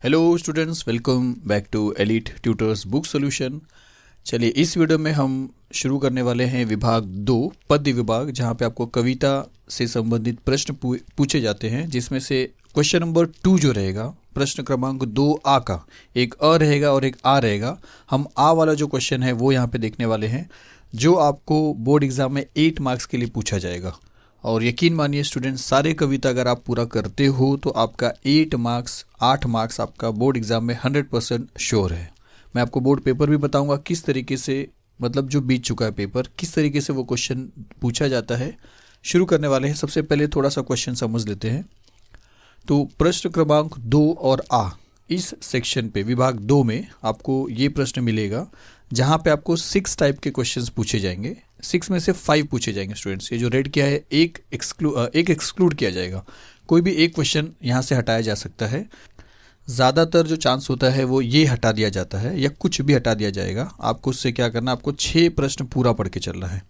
Hello students, welcome back to elite tutors book solution. चलिए, इस video में हम शुरू करने वाले हैं विभाग 2 पद्य विभाग, जहां पे आपको कविता से संबंधित प्रश्न पूछे जाते हैं, जिसमें से क्वेश्चन नंबर 2 जो रहेगा, प्रश्न क्रमांक 2 आ का, एक अ रहेगा और एक आ रहेगा। हम आ वाला जो क्वेश्चन है वो यहाँ पे देखने वाले हैं, जो आपको बोर्ड एग्जाम में 8 मार्क्स के लिए पूछा जाएगा। और यकीन मानिए स्टूडेंट्स, सारे कविता अगर आप पूरा करते हो तो आपका 8 मार्क्स आपका बोर्ड एग्जाम में 100% श्योर है। मैं आपको बोर्ड पेपर भी बताऊंगा किस तरीके से, मतलब जो बीत चुका है पेपर, किस तरीके से वो क्वेश्चन पूछा जाता है। शुरू करने वाले हैं। सबसे पहले थोड़ा सा क्वेश्चन समझ लेते हैं। तो प्रश्न क्रमांक 2 और आ, इस सेक्शन पे विभाग 2 में आपको ये प्रश्न मिलेगा, जहाँ पे आपको 6 टाइप के क्वेश्चंस पूछे जाएंगे। 6 में से 5 पूछे जाएंगे स्टूडेंट्स। ये जो रेड किया है, एक एक्सक्लूड किया जाएगा। कोई भी एक क्वेश्चन यहाँ से हटाया जा सकता है। ज़्यादातर जो चांस होता है वो ये हटा दिया जाता है, या कुछ भी हटा दिया जाएगा। आपको उससे क्या करना, आपको 6 प्रश्न पूरा पढ़ के चलना है।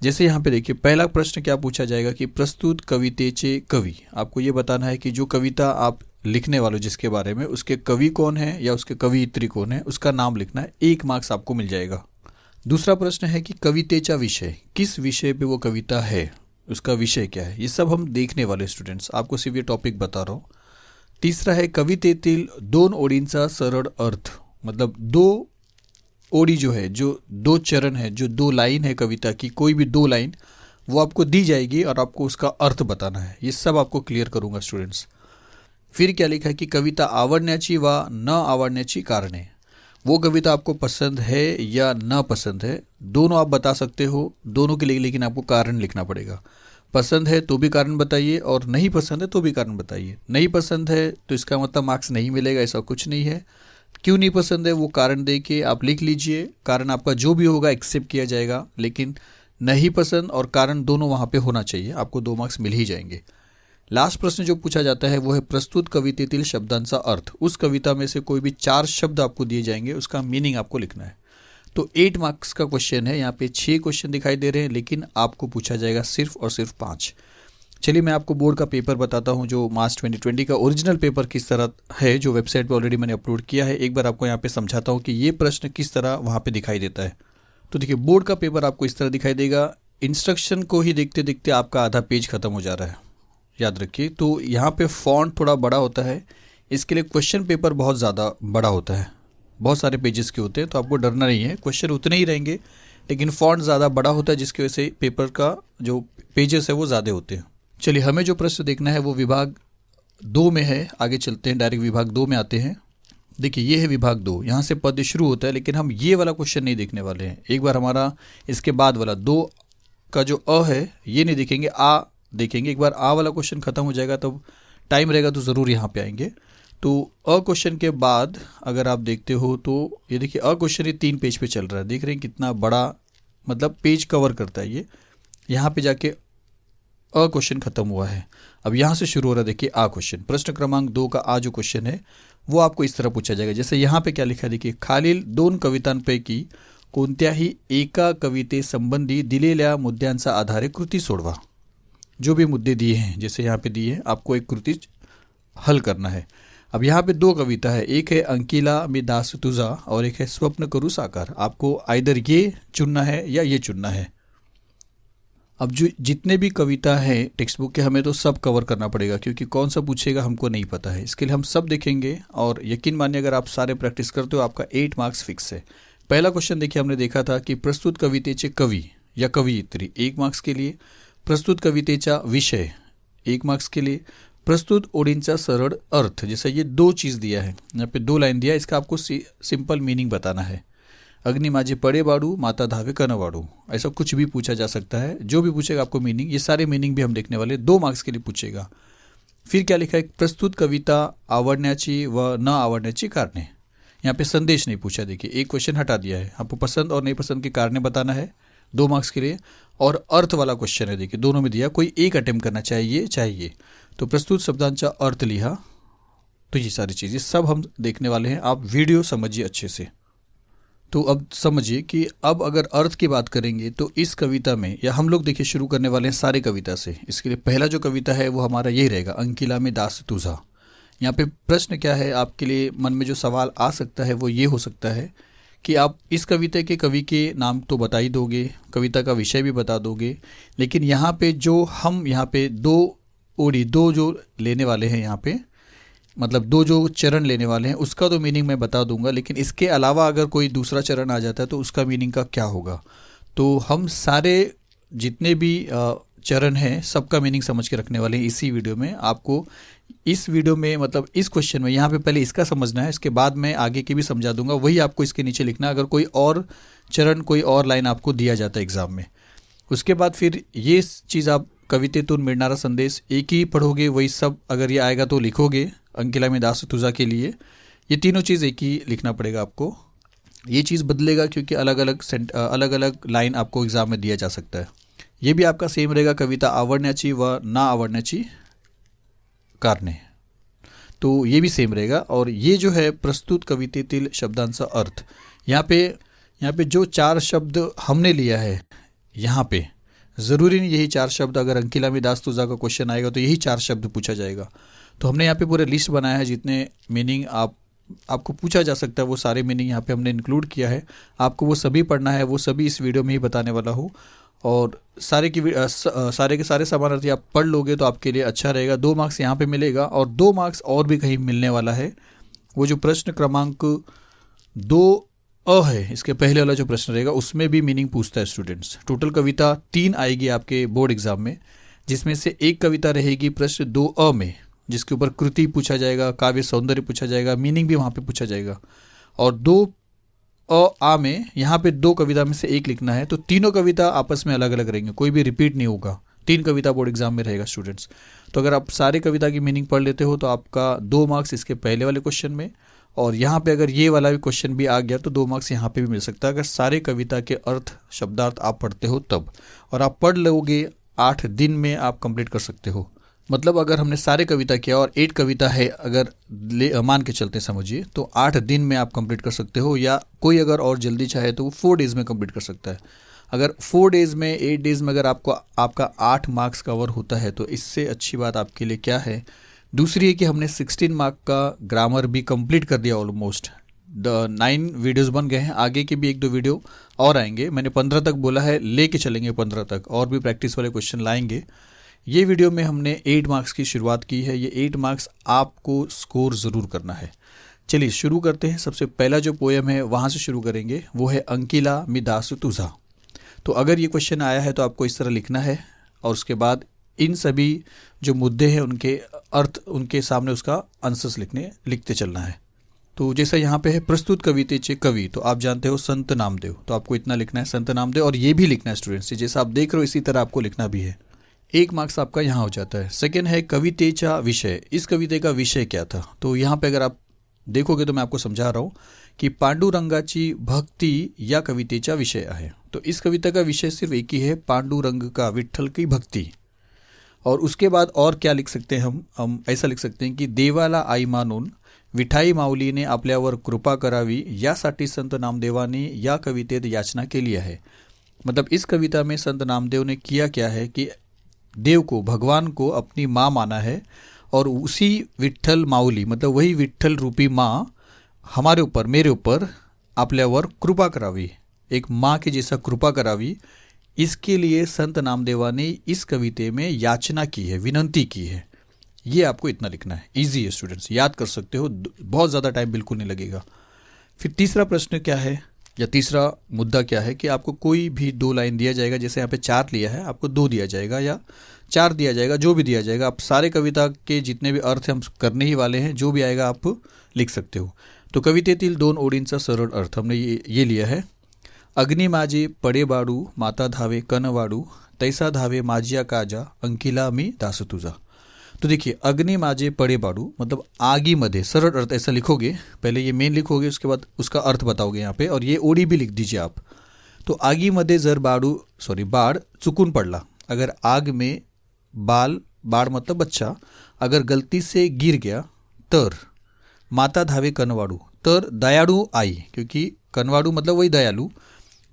जैसे यहाँ पे देखिए, पहला प्रश्न क्या पूछा जाएगा कि प्रस्तुत कवितेचे कवि। आपको ये बताना है कि जो कविता आप लिखने वाले जिसके बारे में, उसके कवि कौन है या उसके कवियत्री कौन है, उसका नाम लिखना है। 1 मार्क्स आपको मिल जाएगा। दूसरा प्रश्न है कि कवितेचा विषय, किस विषय पे वो कविता है, उसका विषय क्या है। ये सब हम देखने वाले स्टूडेंट्स, आपको सिर्फ ये टॉपिक बता रहा हूँ। तीसरा है कवितेतील 2 ओळींचा सरळ अर्थ, मतलब 2 ओड़ी जो है, जो 2 चरण है, जो 2 लाइन है कविता की, कोई भी 2 लाइन वो आपको दी जाएगी और आपको उसका अर्थ बताना है। ये सब आपको क्लियर करूंगा स्टूडेंट्स। फिर क्या लिखा है कि कविता आवडण्याची व न आवडण्याची कारणे, वो कविता आपको पसंद है या न पसंद है, दोनों आप बता सकते हो। दोनों के लिए लेकिन आपको कारण लिखना पड़ेगा। पसंद है तो भी कारण बताइए, और नहीं पसंद है तो भी कारण बताइए। नहीं पसंद है तो इसका मतलब मार्क्स नहीं मिलेगा, ऐसा कुछ नहीं है। क्यों नहीं पसंद है वो कारण दे के आप लिख लीजिए। कारण आपका जो भी होगा एक्सेप्ट किया जाएगा, लेकिन नहीं पसंद और कारण दोनों वहाँ पे होना चाहिए। आपको 2 मार्क्स मिल ही जाएंगे। लास्ट प्रश्न जो पूछा जाता है वो है प्रस्तुत कवितेतील शब्दांचा अर्थ। उस कविता में से कोई भी 4 शब्द आपको दिए जाएंगे, उसका मीनिंग आपको लिखना है। तो 8 मार्क्स का क्वेश्चन है। यहाँ पे 6 क्वेश्चन दिखाई दे रहे हैं, लेकिन आपको पूछा जाएगा सिर्फ और सिर्फ 5। चलिए, मैं आपको बोर्ड का पेपर बताता हूँ, जो मार्च 2020 का ओरिजिनल पेपर किस तरह है, जो वेबसाइट पे ऑलरेडी मैंने अपलोड किया है। एक बार आपको यहाँ पे समझाता हूँ कि ये प्रश्न किस तरह वहाँ पे दिखाई देता है। तो देखिए, बोर्ड का पेपर आपको इस तरह दिखाई देगा। इंस्ट्रक्शन को ही देखते देखते आपका आधा पेज खत्म हो जा रहा है, याद रखिए। तो यहाँ पे फॉन्ट थोड़ा बड़ा होता है, इसके लिए क्वेश्चन पेपर बहुत ज़्यादा बड़ा होता है, बहुत सारे पेजेस के होते हैं। तो आपको डरना नहीं है, क्वेश्चन उतने ही रहेंगे, लेकिन फॉन्ट ज़्यादा बड़ा होता है, जिसकी वजह से पेपर का जो पेजेस है वो ज़्यादा होते हैं। चलिए, हमें जो प्रश्न देखना है वो विभाग 2 में है। आगे चलते हैं, डायरेक्ट विभाग 2 में आते हैं। देखिए, ये है विभाग 2, यहाँ से पद्य शुरू होता है, लेकिन हम ये वाला क्वेश्चन नहीं देखने वाले हैं। एक बार हमारा इसके बाद वाला 2 का जो अ है ये नहीं देखेंगे, आ देखेंगे। एक बार आ वाला क्वेश्चन खत्म हो जाएगा, तब टाइम रहेगा तो ज़रूर यहाँ पे आएंगे। तो अ क्वेश्चन के बाद अगर आप देखते हो तो ये देखिए, अ क्वेश्चन ये 3 पेज पे चल रहा है। देख रहे हैं कितना बड़ा, मतलब पेज कवर करता है ये। यहाँ पे जाके अ क्वेश्चन खत्म हुआ है। अब यहाँ से शुरू हो रहा है, देखिए आ क्वेश्चन। प्रश्न क्रमांक 2 का आ जो क्वेश्चन है वो आपको इस तरह पूछा जाएगा। जैसे यहाँ पे क्या लिखा है, देखिए, खालील 2 कवितांपैकी कोणत्याही एका कवितेसंबंधी दिलेल्या मुद्द्यांचा आधारे कृती सोडवा। जो भी मुद्दे दिए हैं, जैसे यहाँ पे दिए हैं, आपको एक कृति हल करना है। अब यहाँ पे 2 कविता है, एक है अंकिला मी दास तुझा और एक है स्वप्न करू साकार। आपको आइदर ये चुनना है या ये चुनना है। अब जो जितने भी कविता हैं टेक्स्ट बुक के, हमें तो सब कवर करना पड़ेगा, क्योंकि कौन सा पूछेगा हमको नहीं पता है। इसके लिए हम सब देखेंगे, और यकीन मानिए अगर आप सारे प्रैक्टिस करते हो आपका 8 मार्क्स फिक्स है। पहला क्वेश्चन देखिए, हमने देखा था कि प्रस्तुत कवितेचे कवि या कवयित्री 1 मार्क्स के लिए। प्रस्तुत कवितेचा विषय 1 मार्क्स के लिए। प्रस्तुत ओळींचा सरळ अर्थ, जैसे ये 2 चीज़ दिया है, यहाँ पे 2 लाइन दिया है, इसका आपको सिंपल मीनिंग बताना है। अग्नि माझे पड़े बाड़ू माता धावे कनवाड़ू, ऐसा कुछ भी पूछा जा सकता है। जो भी पूछेगा आपको मीनिंग, ये सारे मीनिंग भी हम देखने वाले, 2 मार्क्स के लिए पूछेगा। फिर क्या लिखा है, प्रस्तुत कविता आवडण्याची व न आवडण्याची कारणे। यहाँ पे संदेश नहीं पूछा, देखिए एक क्वेश्चन हटा दिया है। आपको पसंद और नहीं पसंद के कारणे बताना है, 2 मार्क्स के लिए। और अर्थ वाला क्वेश्चन है, देखिए दोनों में दिया, कोई एक अटेम्प्ट करना चाहिए। तो प्रस्तुत शब्दांचा अर्थ लिहा। तो ये सारी चीज़ें सब हम देखने वाले हैं, आप वीडियो समझिए अच्छे से। तो अब समझिए कि अब अगर अर्थ की बात करेंगे तो इस कविता में, या हम लोग देखिए शुरू करने वाले हैं सारे कविता से। इसके लिए पहला जो कविता है वो हमारा यही रहेगा, अंकिला में दास तुझा। यहाँ पे प्रश्न क्या है, आपके लिए मन में जो सवाल आ सकता है वो ये हो सकता है कि आप इस कविता के कवि के नाम तो बता ही दोगे, कविता का विषय भी बता दोगे, लेकिन यहाँ पे जो हम यहाँ पे दो जो लेने वाले हैं यहाँ पे, मतलब दो जो चरण लेने वाले हैं उसका तो मीनिंग मैं बता दूंगा, लेकिन इसके अलावा अगर कोई दूसरा चरण आ जाता है तो उसका मीनिंग का क्या होगा। तो हम सारे जितने भी चरण हैं सबका मीनिंग समझ के रखने वाले हैं इसी वीडियो में। आपको इस वीडियो में मतलब इस क्वेश्चन में यहाँ पे पहले इसका समझना है, इसके बाद मैं आगे के भी समझा दूंगा, वही आपको इसके नीचे लिखना है। अगर कोई और चरण कोई और लाइन आपको दिया जाता है एग्जाम में, उसके बाद फिर ये चीज़ आप कवितेतून मिळणारा संदेश एक ही पढ़ोगे, वही सब अगर ये आएगा तो लिखोगे अंकिला मी दास तुझा के लिए। ये तीनों चीज़ एक ही लिखना पड़ेगा आपको। ये चीज़ बदलेगा क्योंकि अलग अलग लाइन आपको एग्जाम में दिया जा सकता है। ये भी आपका सेम रहेगा, कविता आवडण्याची व ना आवडण्याची कारणे, तो ये भी सेम रहेगा। और ये जो है प्रस्तुत कवितेतील शब्दांचा अर्थ, यहाँ पे जो 4 शब्द हमने लिया है, यहाँ पे ज़रूरी नहीं यही 4 शब्द, अगर अंकिला मी दास तुझा का क्वेश्चन आएगा तो यही 4 शब्द पूछा जाएगा। तो हमने यहाँ पे पूरे लिस्ट बनाया है, जितने मीनिंग आपको पूछा जा सकता है वो सारे मीनिंग यहाँ पे हमने इंक्लूड किया है। आपको वो सभी पढ़ना है, वो सभी इस वीडियो में ही बताने वाला हूँ। और सारे के सारे समानार्थी आप पढ़ लोगे तो आपके लिए अच्छा रहेगा। 2 मार्क्स यहाँ पे मिलेगा और 2 मार्क्स और भी कहीं मिलने वाला है। वो जो प्रश्न क्रमांक 2 है, इसके पहले वाला जो प्रश्न रहेगा उसमें भी मीनिंग पूछता है स्टूडेंट्स। टोटल कविता 3 आएगी आपके बोर्ड एग्जाम में, जिसमें से एक कविता रहेगी प्रश्न 2 में, जिसके ऊपर कृति पूछा जाएगा, काव्य सौंदर्य पूछा जाएगा, मीनिंग भी वहाँ पे पूछा जाएगा। और 2 में यहाँ पे 2 कविता में से एक लिखना है। तो तीनों कविता आपस में अलग अलग रहेंगे, कोई भी रिपीट नहीं होगा। 3 कविता बोर्ड एग्जाम में रहेगा स्टूडेंट्स। तो अगर आप सारे कविता की मीनिंग पढ़ लेते हो तो आपका 2 मार्क्स इसके पहले वाले क्वेश्चन में, और यहाँ पे अगर ये वाला भी क्वेश्चन भी आ गया तो 2 मार्क्स यहाँ पे भी मिल सकता है, अगर सारे कविता के अर्थ शब्दार्थ आप पढ़ते हो तब। और आप पढ़ लोगे 8 दिन में आप कंप्लीट कर सकते हो। मतलब अगर हमने सारे कविता किया और 8 कविता है अगर मान के चलते समझिए, तो 8 दिन में आप कंप्लीट कर सकते हो, या कोई अगर और जल्दी चाहे तो वो 4 डेज़ में कंप्लीट कर सकता है। अगर 4 डेज़ में 8 डेज़ में अगर आपका 8 मार्क्स कवर होता है तो इससे अच्छी बात आपके लिए क्या है। दूसरी है कि हमने 16 मार्क का ग्रामर भी कंप्लीट कर दिया ऑलमोस्ट। 9 वीडियोज़ बन गए हैं, आगे के भी 1-2 वीडियो और आएंगे। मैंने 15 तक बोला है, लेके चलेंगे 15 तक, और भी प्रैक्टिस वाले क्वेश्चन लाएंगे। ये वीडियो में हमने 8 मार्क्स की शुरुआत की है। ये 8 मार्क्स आपको स्कोर ज़रूर करना है। चलिए शुरू करते हैं। सबसे पहला जो पोएम है वहाँ से शुरू करेंगे, वो है अंकिला मी दास तुझा। तो अगर ये क्वेश्चन आया है तो आपको इस तरह लिखना है, और उसके बाद इन सभी जो मुद्दे हैं उनके अर्थ उनके सामने उसका आंसर्स लिखते चलना है। तो जैसा यहाँ पे है प्रस्तुत कवितेचे कवि, तो आप जानते हो संत नामदेव, तो आपको इतना लिखना है संत नामदेव, और ये भी लिखना है स्टूडेंट्स, जैसा आप देख रहे हो इसी तरह आपको लिखना भी है। 1 मार्क्स आपका यहाँ हो जाता है। सेकेंड है कवितेचा विषय, इस कविते का विषय क्या था। तो यहाँ पे अगर आप देखोगे तो मैं आपको समझा रहा हूँ कि पांडुरंगाची भक्ति या कवितेचा विषय आहे। तो इस कविता का विषय सिर्फ एक ही है, पांडुरंग का, विठ्ठल की भक्ति। और उसके बाद और क्या लिख सकते हैं हम ऐसा लिख सकते हैं की देवाला आई मानून विठाई माऊलीने आपल्यावर कृपा करावी, यासाठी संत नामदेवाने या कवितेत याचना केली आहे। मतलब इस कविता में संत नामदेव ने किया क्या है कि देव को, भगवान को अपनी माँ माना है, और उसी विठ्ठल माऊली मतलब वही विठ्ठल रूपी माँ हमारे ऊपर, मेरे ऊपर आपल्यावर कृपा करावी, एक माँ के जैसा कृपा करावी, इसके लिए संत नामदेवा ने इस कविते में याचना की है, विनंती की है। ये आपको इतना लिखना है। इजी है स्टूडेंट्स, याद कर सकते हो, बहुत ज़्यादा टाइम बिल्कुल नहीं लगेगा। फिर तीसरा प्रश्न क्या है, या तीसरा मुद्दा क्या है कि आपको कोई भी 2 लाइन दिया जाएगा। जैसे यहाँ पे 4 लिया है, आपको 2 दिया जाएगा या 4 दिया जाएगा, जो भी दिया जाएगा। आप सारे कविता के जितने भी अर्थ हम करने ही वाले हैं, जो भी आएगा आप लिख सकते हो। तो कवितेतील 2 ओळींचा सरळ अर्थ हमने ये लिया है। अग्नि माझे पडे बाडू, माता धावे कनवाडू, तैसा धावे माझिया काजा, अंकिला मी दास तुझा। तो देखिए अग्नि माझे पड़े बाड़ू मतलब आगी मध्य, सरल अर्थ ऐसा लिखोगे, पहले ये मेन लिखोगे उसके बाद उसका अर्थ बताओगे यहाँ पे, और ये ओडी भी लिख दीजिए आप। तो आगी मध्ये जर बाड़ चुकून पडला, अगर आग में बाड़ मतलब बच्चा अगर गलती से गिर गया, तर माता धावे कनवाडू, तर दयाळू आई, क्योंकि कनवाडू मतलब वही दयालू,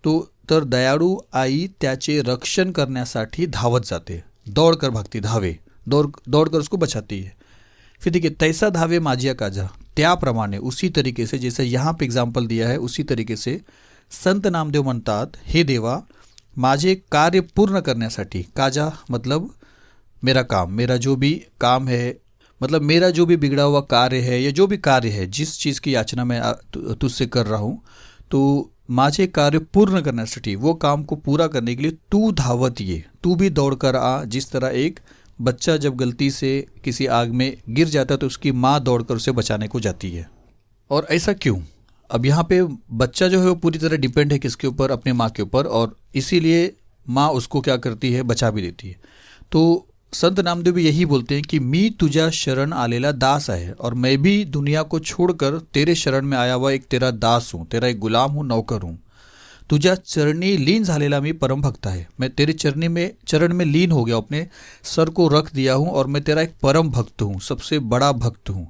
तो तर दयाळू आई त्याचे रक्षण करण्यासाठी धावत जाते, दौड़ कर भागती, दौड़ कर उसको बचाती है। फिर देखिए, तैसा धावे माझिया काजा, त्याप्रमाणे, उसी तरीके से जैसे यहाँ पे एग्जाम्पल दिया है उसी तरीके से संत नामदेव म्हणतात, हे देवा माझे कार्य पूर्ण करण्यासाठी, काजा मतलब मेरा काम, मेरा जो भी काम है, मतलब मेरा जो भी बिगड़ा हुआ कार्य है या जो भी कार्य है, जिस चीज़ की याचना मैं तुझसे कर रहा हूँ, तो माझे कार्य पूर्ण करण्यासाठी, वो काम को पूरा करने के लिए तू धावत ये, तू भी दौड़ कर आ। जिस तरह एक बच्चा जब गलती से किसी आग में गिर जाता है तो उसकी माँ दौड़कर उसे बचाने को जाती है। और ऐसा क्यों? अब यहाँ पे बच्चा जो है वो पूरी तरह डिपेंड है किसके ऊपर? अपने माँ के ऊपर, और इसीलिए माँ उसको क्या करती है? बचा भी देती है। तो संत नामदेव भी यही बोलते हैं कि मी तुझा शरण आलेला दास है, और मैं भी दुनिया को छोड़कर तेरे शरण में आया हुआ एक तेरा दास हूँ, तेरा एक गुलाम हूँ, नौकर हूँ। तुझा चरणी लीन झालेला मी परम भक्त है, मैं तेरे चरण में लीन हो गया, अपने सर को रख दिया हूँ, और मैं तेरा एक परम भक्त हूँ, सबसे बड़ा भक्त हूँ।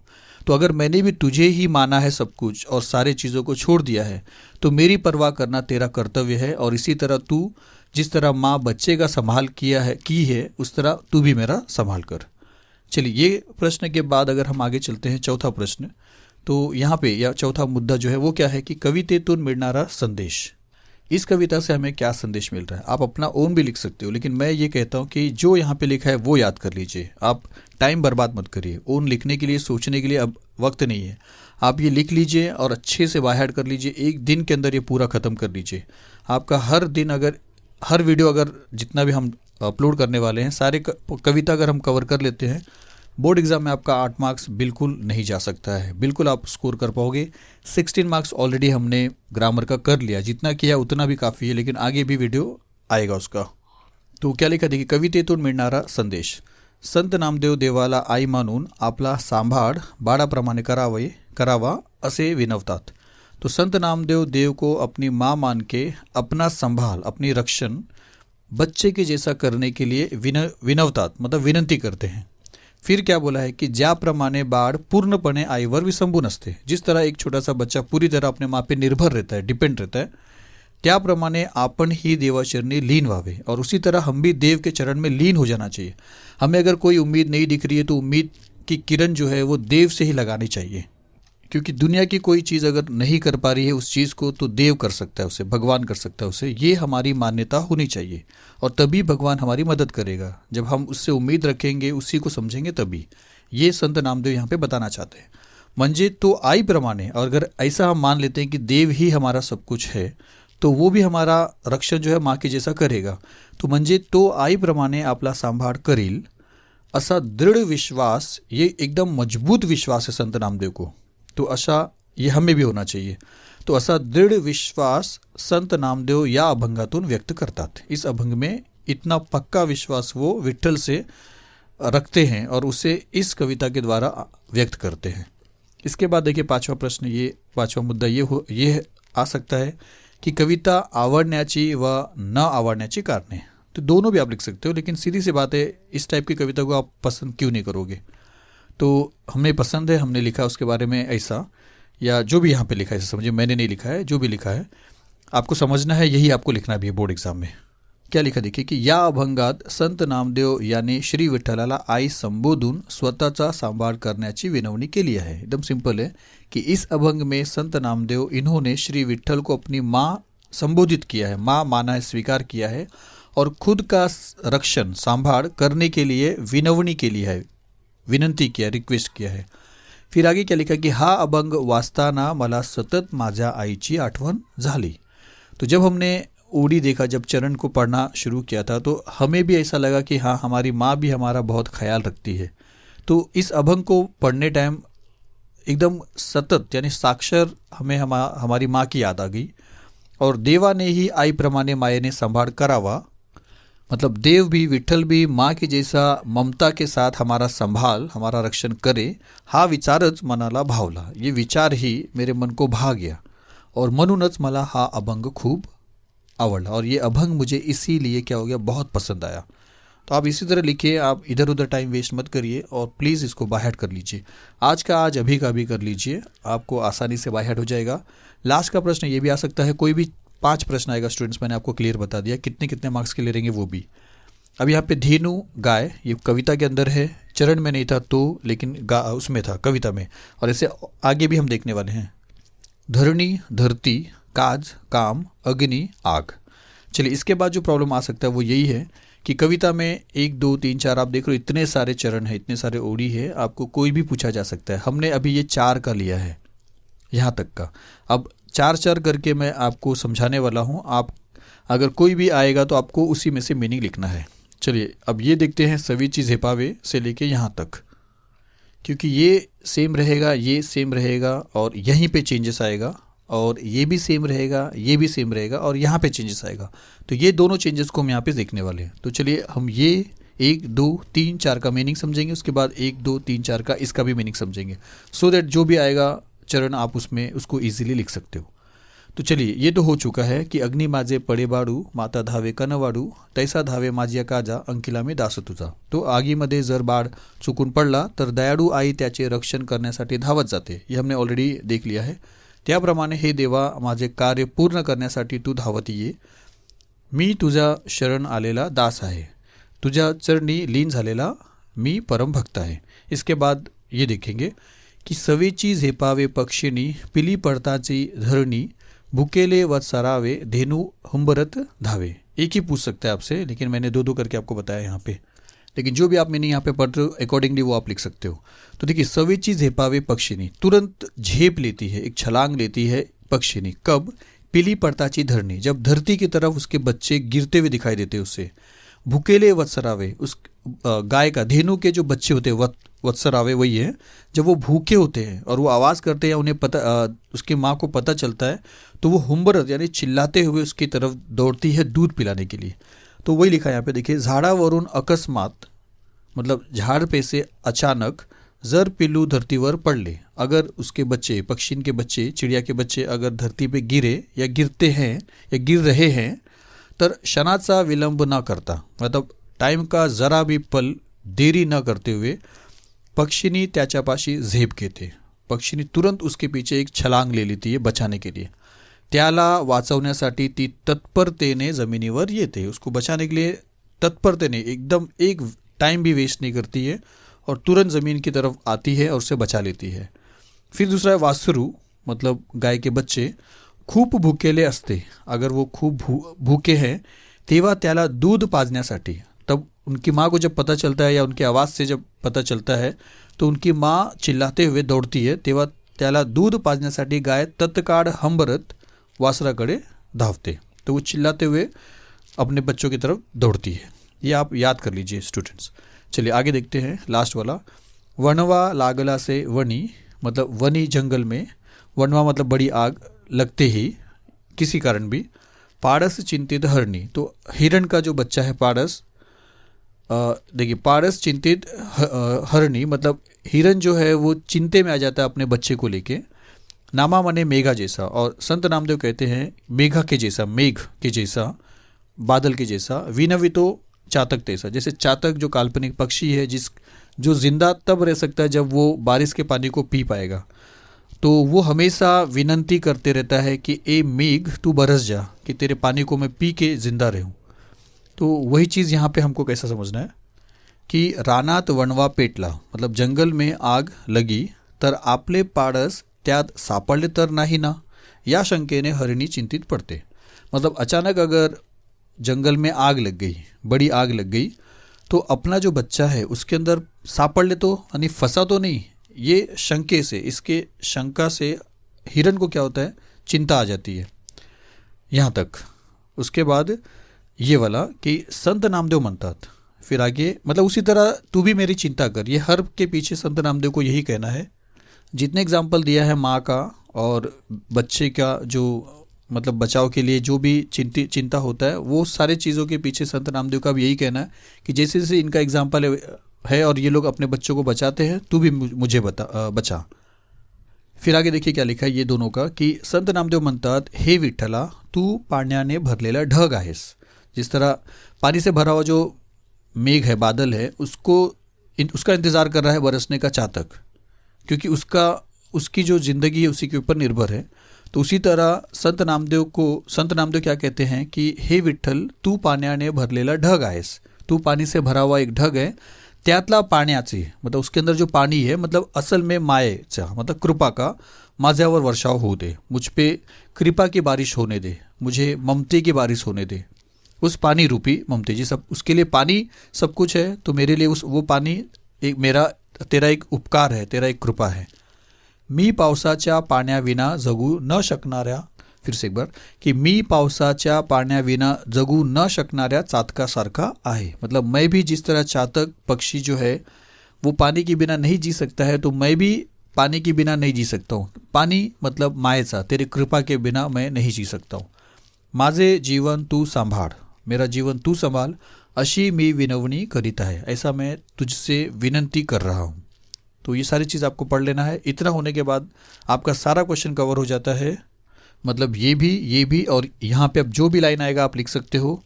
तो अगर मैंने भी तुझे ही माना है सब कुछ और सारी चीज़ों को छोड़ दिया है, तो मेरी परवाह करना तेरा कर्तव्य है। और इसी तरह तू जिस तरह माँ बच्चे का संभाल की है उस तरह तू भी मेरा संभाल कर। चलिए, ये प्रश्न के बाद अगर हम आगे चलते हैं चौथा प्रश्न, तो यहाँ पे या चौथा मुद्दा जो है वो क्या है कि कवितेतून मिळणारा संदेश। इस कविता से हमें क्या संदेश मिल रहा है? आप अपना ओन भी लिख सकते हो, लेकिन मैं ये कहता हूँ कि जो यहाँ पे लिखा है वो याद कर लीजिए। आप टाइम बर्बाद मत करिए, ओन लिखने के लिए, सोचने के लिए अब वक्त नहीं है। आप ये लिख लीजिए और अच्छे से बायहार्ट कर लीजिए, एक दिन के अंदर ये पूरा ख़त्म कर लीजिए। आपका हर दिन, अगर हर वीडियो, अगर जितना भी हम अपलोड करने वाले हैं सारे कविता अगर हम कवर कर लेते हैं, बोर्ड एग्जाम में आपका 8 मार्क्स बिल्कुल नहीं जा सकता है, बिल्कुल आप स्कोर कर पाओगे। 16 मार्क्स ऑलरेडी हमने ग्रामर का कर लिया, जितना किया उतना भी काफ़ी है, लेकिन आगे भी वीडियो आएगा उसका। तो क्या लिखा देखिए, कवितेतून मिळणारा संदेश। संत नामदेव देवाला आई मानून आपला सांभाळ बाळाप्रमाणे करावा असे विनवतात। तो संत नामदेव देव को अपनी माँ मान के अपना संभाल, अपनी रक्षण बच्चे के जैसा करने के लिए विनवतात, मतलब विनंती करते हैं। फिर क्या बोला है कि ज्याप्रमाणे बाळ पूर्णपणे आईवर विसंबून असते, जिस तरह एक छोटा सा बच्चा पूरी तरह अपने माँ पे निर्भर रहता है, डिपेंड रहता है, त्याप्रमाणे आपण ही देवाचरणी लीन व्हावे, और उसी तरह हम भी देव के चरण में लीन हो जाना चाहिए। हमें अगर कोई उम्मीद नहीं दिख रही है तो उम्मीद की किरण जो है वो देव से ही लगानी चाहिए, क्योंकि दुनिया की कोई चीज़ अगर नहीं कर पा रही है उस चीज़ को, तो देव कर सकता है उसे, भगवान कर सकता है उसे। ये हमारी मान्यता होनी चाहिए, और तभी भगवान हमारी मदद करेगा। जब हम उससे उम्मीद रखेंगे, उसी को समझेंगे, तभी। ये संत नामदेव यहाँ पे बताना चाहते हैं। म्हणजे तो आई प्रमाणे, और अगर ऐसा हम मान लेते हैं कि देव ही हमारा सब कुछ है, तो वो भी हमारा रक्षण जो है माँ के जैसा करेगा। तो म्हणजे तो आईप्रमाणे आपला सांभाळ करील असा दृढ़ विश्वास, ये एकदम मजबूत विश्वास है संत नामदेव को। तो अशा ये हमें भी होना चाहिए। तो असा दृढ़ विश्वास संत नामदेव या अभंगातून व्यक्त करतात। इस अभंग में इतना पक्का विश्वास वो विठ्ठल से रखते हैं और उसे इस कविता के द्वारा व्यक्त करते हैं। इसके बाद देखिए पांचवा प्रश्न, ये पांचवा मुद्दा ये आ सकता है कि कविता आवडण्याची व न आवडण्याची कारणे। तो दोनों भी आप लिख सकते हो, लेकिन सीधी सी बात है, इस टाइप की कविता को आप पसंद क्यों नहीं करोगे? तो हमें पसंद है, हमने लिखा उसके बारे में ऐसा, या जो भी यहाँ पे लिखा है समझिए, मैंने नहीं लिखा है, जो भी लिखा है आपको समझना है, यही आपको लिखना भी है बोर्ड एग्जाम में। क्या लिखा देखिए कि या अभंगात संत नामदेव याने श्री विठ्ठलाला आई संबोधून स्वतःचा सांभाळ करण्याची विनवणी केली है। एकदम सिंपल है कि इस अभंग में संत नामदेव इन्होंने श्री विठ्ठल को अपनी माँ संबोधित किया है, माँ माना है, स्वीकार किया है, और खुद का रक्षण, सांभाळ करने के लिए विनवणी केली है, विनंती किया, रिक्वेस्ट किया है। फिर आगे क्या लिखा कि हा अभंग वाचताना मला सतत माझ्या आईची आठवण झाली। तो जब हमने ओडी देखा, जब चरण को पढ़ना शुरू किया था, तो हमें भी ऐसा लगा कि हाँ, हमारी माँ भी हमारा बहुत ख्याल रखती है। तो इस अभंग को पढ़ने टाइम एकदम सतत यानी साक्षर हमें हमारी माँ की याद आ गई, और देवा ने ही आई प्रमाणे मायेने संभाळ करावा, मतलब देव भी, विठ्ठल भी माँ के जैसा ममता के साथ हमारा संभाल, हमारा रक्षण करे, हा विचारच मनाला भावला। ये विचार ही मेरे मन को भा गया, और म्हणूनच मला हा अभंग खूब आवडला, और ये अभंग मुझे इसीलिए क्या हो गया, बहुत पसंद आया। तो आप इसी तरह लिखिए, आप इधर उधर टाइम वेस्ट मत करिए, और प्लीज़ इसको बायहार्ट कर लीजिए। आज का आज, अभी का अभी कर लीजिए, आपको आसानी से बायहार्ट हो जाएगा। लास्ट का प्रश्न ये भी आ सकता है, कोई भी 5 प्रश्न आएगा स्टूडेंट्स, मैंने आपको क्लियर बता दिया कितने कितने मार्क्स के लिए रहेंगे वो भी। अब यहाँ पे धेनु गाय, ये कविता के अंदर है, चरण में नहीं था तो, लेकिन उसमें था, कविता में। और ऐसे आगे भी हम देखने वाले हैं। धरणी, धरती, काज, काम, अग्नि, आग। चलिए, इसके बाद जो प्रॉब्लम आ सकता है वो यही है कि कविता में 1 2 3 4 आप देख रहे हो, इतने सारे चरण हैं, इतने सारे ओडी है, आपको कोई भी पूछा जा सकता है। हमने अभी ये 4 का लिया है, यहाँ तक का। अब 4 करके मैं आपको समझाने वाला हूँ। आप अगर कोई भी आएगा तो आपको उसी में से मीनिंग लिखना है। चलिए, अब ये देखते हैं सभी चीज़ हेपावे से लेके यहाँ तक, क्योंकि ये सेम रहेगा, ये सेम रहेगा, और यहीं पे चेंजेस आएगा, और ये भी सेम रहेगा, ये भी सेम रहेगा, और यहाँ पे चेंजेस आएगा। तो ये दोनों चेंजेस को हम यहाँ पे देखने वाले हैं। तो चलिए, हम ये 1 2 3 4 का मीनिंग समझेंगे, उसके बाद 1 2 3 4 का इसका भी मीनिंग समझेंगे, सो दैट जो भी आएगा चरण आप उसमें उसको ईजिली लिख सकते हो। तो चलिए, ये तो हो चुका है कि अग्नि माझे पडे बाडू, माता धावे कनवाडू, तैसा धावे माझिया काजा, अंकिला मी दास तुझा। तो आगीमध्ये जर बाळ चुकून पडला तर दयाळू आई त्याचे रक्षण करण्यासाठी धावत जाते, ये हमने ऑलरेडी देख लिया है। त्याप्रमाणे हे देवा, माझे कार्य पूर्ण करण्यासाठी तू धावत ये, मी तुझा शरण आलेला दास आहे, तुझ्या चरणी लीन झालेला मी परम भक्त आहे। इसके बाद ये देखेंगे कि सवेची झेपावे पक्षिणी, पिली पडताची धरणी, भूकेले व सरावे, धेनु हुंबरत धावे। एक ही पूछ सकता है आपसे, लेकिन मैंने 2 2 करके आपको बताया यहाँ पे। लेकिन जो भी आप मैंने यहाँ पे पढ़ रहे हो अकॉर्डिंगली वो आप लिख सकते हो। तो देखिए, सवेची झेपावे पक्षिणी, तुरंत झेप लेती है, एक छलांग लेती है पक्षिणी। कब? पीली पड़ताची धरनी, जब धरती की तरफ उसके बच्चे गिरते हुए दिखाई देते उससे। भूकेले वत्सरावे, उस गाय का, धेनु के जो बच्चे होते हैं, वत्सरावे वही है, जब वो भूखे होते हैं और वो आवाज़ करते हैं, उन्हें पता, उसकी माँ को पता चलता है, तो वो हुंबरत यानी चिल्लाते हुए उसकी तरफ दौड़ती है दूध पिलाने के लिए। तो वही लिखा है यहाँ पे, देखिए, झाडावरून अकस्मात, मतलब झाड़ पे से अचानक, जर पिल्लू धरतीवर पड़ले, अगर उसके बच्चे, पक्षी के बच्चे, चिड़िया के बच्चे अगर धरती पे गिरे या गिरते हैं या गिर रहे हैं, तर क्षणाचा विलंब न करता, मतलब टाइम का जरा भी पल देरी न करते हुए, पक्षिणी त्याच्यापाशी झेप घेते, पक्षिणी तुरंत उसके पीछे एक छलांग ले लेती है बचाने के लिए। त्याला वाचवण्यासाठी ती तत्परतेने जमिनीवर येते, उसको बचाने के लिए तत्परतेने, एकदम एक टाइम भी वेस्ट नहीं करती है, और तुरंत ज़मीन की तरफ आती है और उसे बचा लेती है। फिर दूसरा है वासरू, मतलब गाय के बच्चे, खूप भुकेले असते, अगर वो खूब भूखे हैं, तेव्हा त्याला दूध पाजण्यासाठी, तब उनकी माँ को जब पता चलता है या उनकी आवाज़ से जब पता चलता है, तो उनकी माँ चिल्लाते हुए दौड़ती है, तेव्हा त्याला दूध पाजण्यासाठी गाय तत्काळ हंबरत वासराकडे धावते, तो वो चिल्लाते हुए अपने बच्चों की तरफ दौड़ती है। ये आप याद कर लीजिए स्टूडेंट्स। चलिए आगे देखते हैं, लास्ट वाला। वनवा लागला से वनी, मतलब वनी जंगल में, वनवा मतलब बड़ी आग लगते ही किसी कारण भी, पारस चिंतित हरणी, तो हिरण का जो बच्चा है पारस, देखिए, पारस चिंतित हरणी, मतलब हिरण जो है वो चिंते में आ जाता है अपने बच्चे को लेके। नामा मने मेघा जैसा, और संत नामदेव कहते हैं मेघा के जैसा, मेघ के जैसा, बादल के जैसा। विनवितो चातक तैसा, जैसे चातक जो काल्पनिक पक्षी है, जो जिंदा तब रह सकता है जब वो बारिश के पानी को पी पाएगा, तो वो हमेशा विनंती करते रहता है कि ए मेघ तू बरस जा, कि तेरे पानी को मैं पी के जिंदा रहूं। तो वही चीज़ यहाँ पे हमको कैसा समझना है कि रानात वणवा पेटला, मतलब जंगल में आग लगी, तर आपले पाडस त्यात सापडले तर नाही ना, या शंकेने हरिणी चिंतित पड़ते, मतलब अचानक अगर जंगल में आग लग गई, बड़ी आग लग गई, तो अपना जो बच्चा है उसके अंदर सापड़ ले तो, यानी फंसा तो नहीं, ये शंके से, इसके शंका से हिरण को क्या होता है, चिंता आ जाती है। यहाँ तक। उसके बाद ये वाला कि संत नामदेव म्हणतात, फिर आगे, मतलब उसी तरह तू भी मेरी चिंता कर, ये हर के पीछे संत नामदेव को यही कहना है। जितने एग्जाम्पल दिया है माँ का और बच्चे का, जो मतलब बचाव के लिए जो भी चिंता होता है, वो सारे चीज़ों के पीछे संत नामदेव का भी यही कहना है कि जैसे जैसे इनका एग्जाम्पल है और ये लोग अपने बच्चों को बचाते हैं, तू भी मुझे बचा। फिर आगे देखिए क्या लिखा है ये दोनों का, कि संत नामदेव म्हणतात, हे विठ्ठला तू पाण्याने भरलेला ढग आहेस। जिस तरह पानी से भरा हुआ जो मेघ है, बादल है, उसका इंतज़ार कर रहा है बरसने का चातक, क्योंकि उसकी जो ज़िंदगी है उसी के ऊपर निर्भर है। तो उसी तरह संत नामदेव क्या कहते हैं कि हे विठ्ठल तू पाण्याने भरलेला ढग आहेस, तू पानी से भरा हुआ एक ढग है, त्यातला पाण्याचे मतलब उसके अंदर जो पानी है मतलब असल में मायेचा मतलब कृपा का माझ्यावर वर्षाव होऊ दे, मुझ पे कृपा की बारिश होने दे, मुझे ममते की बारिश होने दे। उस पानी रूपी ममते जी, सब उसके लिए पानी सब कुछ है, तो मेरे लिए उस वो पानी एक मेरा तेरा एक उपकार है, तेरा एक कृपा है। मी पावसाच्या पाण्याविना जगू न शकणाऱ्या, फिर से एक बार, कि मी पावसाच्या पाण्याविना जगू न शकणाऱ्या चातकासारखा आहे। मतलब मैं भी जिस तरह चातक पक्षी जो है वो पानी के बिना नहीं जी सकता है, तो मैं भी पानी के बिना नहीं जी सकता हूँ। पानी मतलब मायेचा, तेरी कृपा के बिना मैं नहीं जी सकता हूँ। माझे जीवन तू सांभाळ, मेरा जीवन तू संभाल, अशी मी विनवणी करीत आहे, ऐसा मैं तुझसे विनंती कर रहा हूँ। तो ये सारी चीज़ आपको पढ़ लेना है। इतना होने के बाद आपका सारा क्वेश्चन कवर हो जाता है। मतलब ये भी और यहाँ पे अब जो भी लाइन आएगा आप लिख सकते हो,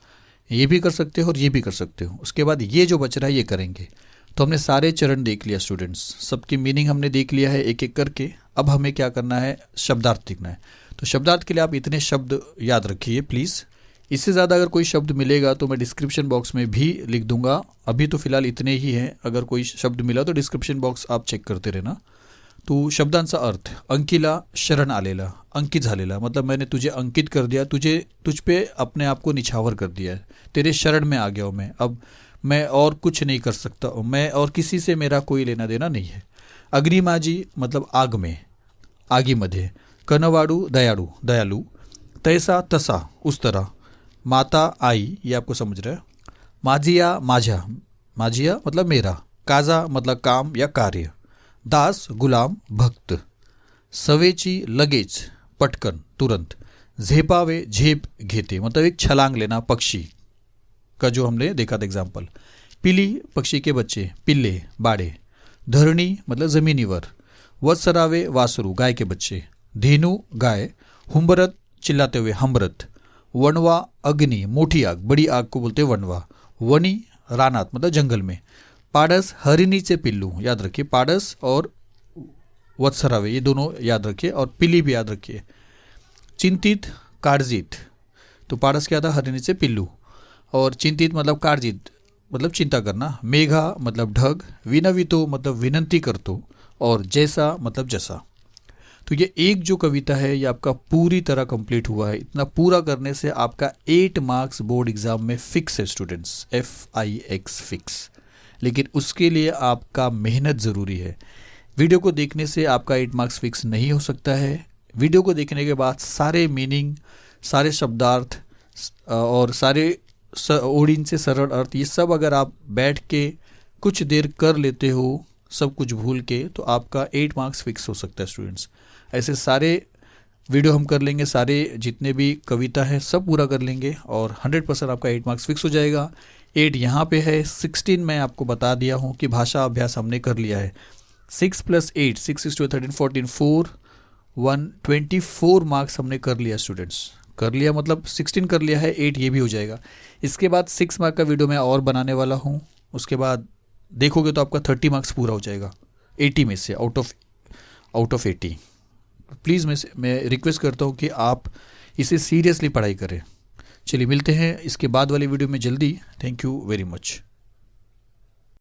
ये भी कर सकते हो और ये भी कर सकते हो। उसके बाद ये जो बच रहा है ये करेंगे। तो हमने सारे चरण देख लिया स्टूडेंट्स, सबकी मीनिंग हमने देख लिया है एक एक करके। अब हमें क्या करना है, शब्दार्थ लिखना है। तो शब्दार्थ के लिए आप इतने शब्द याद रखिए प्लीज़। इससे ज़्यादा अगर कोई शब्द मिलेगा तो मैं डिस्क्रिप्शन बॉक्स में भी लिख दूंगा। अभी तो फिलहाल इतने ही हैं, अगर कोई शब्द मिला तो डिस्क्रिप्शन बॉक्स आप चेक करते रहना। तो शब्दांचा अर्थ, अंकिला शरण आलेला, अंकित झालेला, मतलब मैंने तुझे अंकित कर दिया, तुझ पे अपने आप को निछावर कर दिया है, तेरे शरण में आ गया हूँ मैं, अब मैं और कुछ नहीं कर सकता हूँ, मैं और किसी से मेरा कोई लेना देना नहीं है। अग्निमाजी मतलब आग में, आगीमध्ये। कनवाडू दयाळू, दयालू। तैसा तसा उस तरह। माता आई, ये आपको समझ रहा है। माझिया माझ्या, माझिया मतलब मेरा। काजा मतलब काम या कार्य। दास गुलाम भक्त। सवेची लगेच, पटकन तुरंत। झेपावे झेप घेते मतलब एक छलांग लेना, पक्षी का जो हमने देखा था एग्जाम्पल। पिली पक्षी के बच्चे, पिल्ले बाड़े। धरणी मतलब जमीनीवर। वत्सरावे वासरू, गाय के बच्चे। धेनु गाय। हुंबरत चिल्लाते हुए, हमरत। वनवा अग्नि, मोटी आग, बड़ी आग को बोलते वनवा। वनी रानात मतलब जंगल में। पाडस हरिणीचे पिल्लू, याद रखिए, पाडस और वत्सरावे ये दोनों याद रखिए, और पिली भी याद रखिए। चिंतित काळजीत, तो पाडस क्या था, हरिणीचे पिल्लू, और चिंतित मतलब काळजीत मतलब चिंता करना। मेघा मतलब ढग। विनवितो मतलब विनंती करतो, और जैसा मतलब जैसा। तो ये एक जो कविता है ये आपका पूरी तरह कंप्लीट हुआ है। इतना पूरा करने से आपका 8 मार्क्स बोर्ड एग्जाम में फिक्स है स्टूडेंट्स, FIX फिक्स। लेकिन उसके लिए आपका मेहनत ज़रूरी है। वीडियो को देखने से आपका 8 मार्क्स फिक्स नहीं हो सकता है। वीडियो को देखने के बाद सारे मीनिंग, सारे शब्दार्थ और सारे ओडिन से सरल अर्थ, ये सब अगर आप बैठ के कुछ देर कर लेते हो सब कुछ भूल के, तो आपका 8 मार्क्स फिक्स हो सकता है स्टूडेंट्स। ऐसे सारे वीडियो हम कर लेंगे, सारे जितने भी कविता हैं सब पूरा कर लेंगे और 100% आपका 8 मार्क्स फिक्स हो जाएगा। 8 यहाँ पे है, 16 मैं आपको बता दिया हूँ कि भाषा अभ्यास हमने कर लिया है। 6 + 8, 6 = 13, 14, 4, 1, 24 मार्क्स हमने कर लिया स्टूडेंट्स। कर लिया मतलब 16 कर लिया है, 8 ये भी हो जाएगा। इसके बाद 6 मार्क का वीडियो मैं और बनाने वाला हूँ। उसके बाद देखोगे तो आपका 30 मार्क्स पूरा हो जाएगा 80 में से, आउट ऑफ 80। प्लीज़ मैं रिक्वेस्ट करता हूँ कि आप इसे सीरियसली पढ़ाई करें। चलिए मिलते हैं इसके बाद वाली वीडियो में जल्दी। Thank you very much.